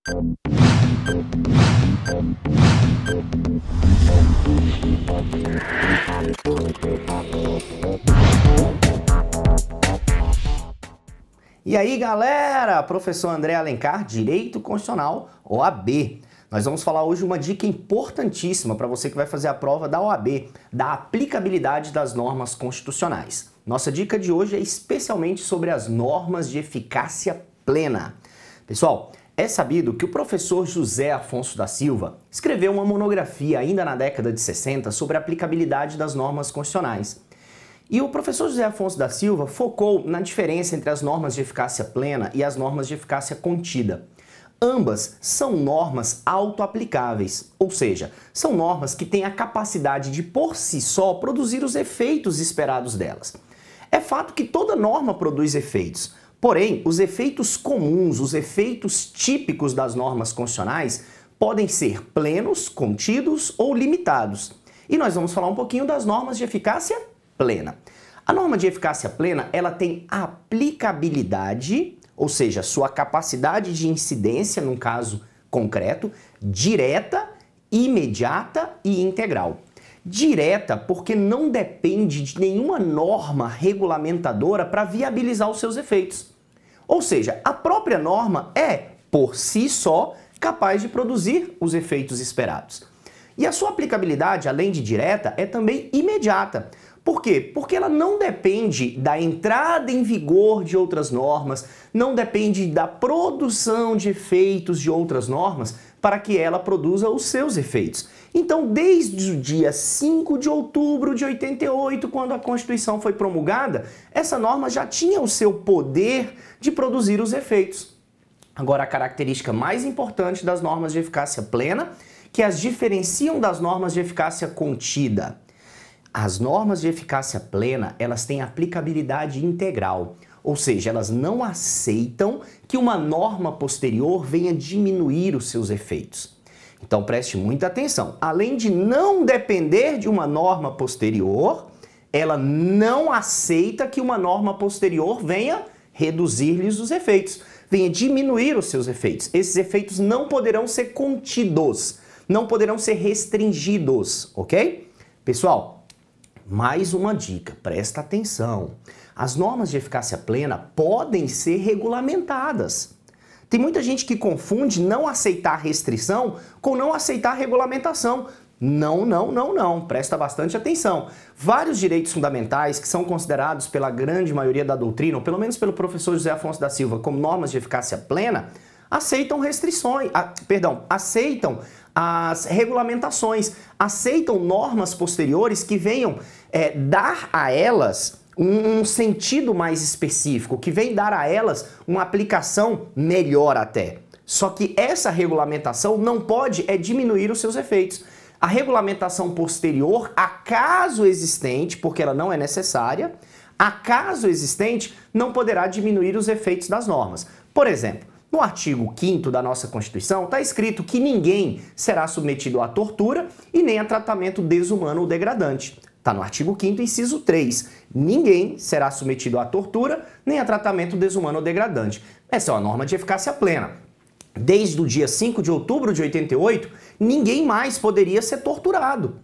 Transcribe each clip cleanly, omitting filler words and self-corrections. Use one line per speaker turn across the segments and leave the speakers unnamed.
E aí, galera, professor André Alencar, Direito Constitucional, OAB. Nós vamos falar hoje uma dica importantíssima para você que vai fazer a prova da OAB, da aplicabilidade das normas constitucionais. Nossa dica de hoje é especialmente sobre as normas de eficácia plena. Pessoal, é sabido que o professor José Afonso da Silva escreveu uma monografia ainda na década de 60 sobre a aplicabilidade das normas constitucionais. E o professor José Afonso da Silva focou na diferença entre as normas de eficácia plena e as normas de eficácia contida. Ambas são normas autoaplicáveis, ou seja, são normas que têm a capacidade de, por si só, produzir os efeitos esperados delas. É fato que toda norma produz efeitos, porém, os efeitos comuns, os efeitos típicos das normas constitucionais podem ser plenos, contidos ou limitados. E nós vamos falar um pouquinho das normas de eficácia plena. A norma de eficácia plena, ela tem aplicabilidade, ou seja, sua capacidade de incidência, num caso concreto, direta, imediata e integral. Direta porque não depende de nenhuma norma regulamentadora para viabilizar os seus efeitos. Ou seja, a própria norma é, por si só, capaz de produzir os efeitos esperados. E a sua aplicabilidade, além de direta, é também imediata. Por quê? Porque ela não depende da entrada em vigor de outras normas, não depende da produção de efeitos de outras normas para que ela produza os seus efeitos. Então, desde o dia 5 de outubro de 88, quando a Constituição foi promulgada, essa norma já tinha o seu poder de produzir os efeitos. Agora, a característica mais importante das normas de eficácia plena, que as diferenciam das normas de eficácia contida. As normas de eficácia plena, elas têm aplicabilidade integral, ou seja, elas não aceitam que uma norma posterior venha diminuir os seus efeitos. Então preste muita atenção, além de não depender de uma norma posterior, ela não aceita que uma norma posterior venha reduzir-lhes os efeitos, venha diminuir os seus efeitos. Esses efeitos não poderão ser contidos, não poderão ser restringidos, ok? Pessoal, mais uma dica, presta atenção. As normas de eficácia plena podem ser regulamentadas. Tem muita gente que confunde não aceitar restrição com não aceitar regulamentação. Não, presta bastante atenção. Vários direitos fundamentais que são considerados pela grande maioria da doutrina, ou pelo menos pelo professor José Afonso da Silva, como normas de eficácia plena, aceitam aceitam as regulamentações, aceitam normas posteriores que venham dar a elas um sentido mais específico, que vem dar a elas uma aplicação melhor até. Só que essa regulamentação não pode diminuir os seus efeitos. A regulamentação posterior, acaso existente, porque ela não é necessária, acaso existente, não poderá diminuir os efeitos das normas. Por exemplo, no artigo 5º da nossa Constituição está escrito que ninguém será submetido à tortura e nem a tratamento desumano ou degradante. Está no artigo 5º, inciso 3. Ninguém será submetido à tortura nem a tratamento desumano ou degradante. Essa é uma norma de eficácia plena. Desde o dia 5 de outubro de 88, ninguém mais poderia ser torturado.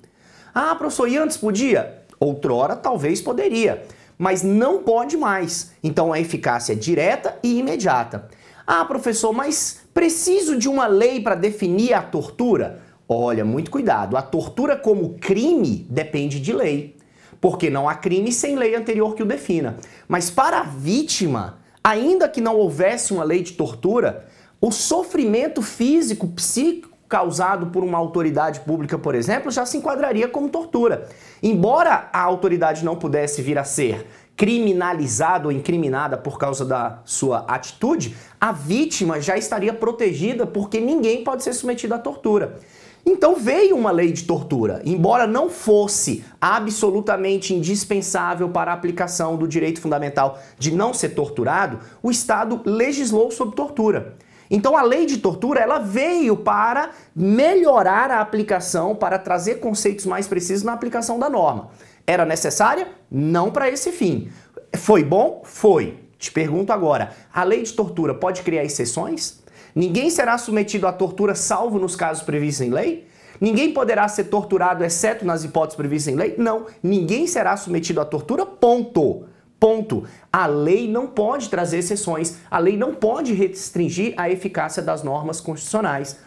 Ah, professor, e antes podia? Outrora talvez poderia, mas não pode mais. Então a eficácia é direta e imediata. Ah, professor, mas preciso de uma lei para definir a tortura? Olha, muito cuidado. A tortura como crime depende de lei, porque não há crime sem lei anterior que o defina. Mas para a vítima, ainda que não houvesse uma lei de tortura, o sofrimento físico, psíquico causado por uma autoridade pública, por exemplo, já se enquadraria como tortura. Embora a autoridade não pudesse vir a ser criminalizada ou incriminada por causa da sua atitude, a vítima já estaria protegida porque ninguém pode ser submetido à tortura. Então veio uma lei de tortura, embora não fosse absolutamente indispensável para a aplicação do direito fundamental de não ser torturado, o Estado legislou sobre tortura. Então a lei de tortura ela veio para melhorar a aplicação, para trazer conceitos mais precisos na aplicação da norma. Era necessária? Não para esse fim. Foi bom? Foi. Te pergunto agora, a lei de tortura pode criar exceções? Ninguém será submetido à tortura salvo nos casos previstos em lei? Ninguém poderá ser torturado exceto nas hipóteses previstas em lei? Não, ninguém será submetido à tortura, ponto. Ponto. A lei não pode trazer exceções, a lei não pode restringir a eficácia das normas constitucionais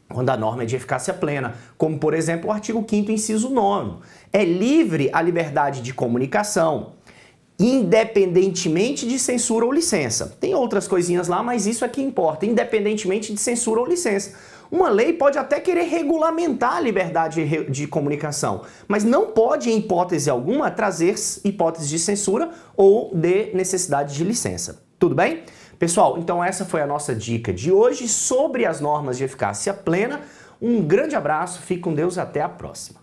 quando a norma é de eficácia plena, como por exemplo o artigo 5º, inciso 9º. É livre a liberdade de comunicação, independentemente de censura ou licença. Tem outras coisinhas lá, mas isso é que importa, independentemente de censura ou licença. Uma lei pode até querer regulamentar a liberdade de comunicação, mas não pode, em hipótese alguma, trazer hipóteses de censura ou de necessidade de licença. Tudo bem? Pessoal, então essa foi a nossa dica de hoje sobre as normas de eficácia plena. Um grande abraço, fique com Deus, até a próxima.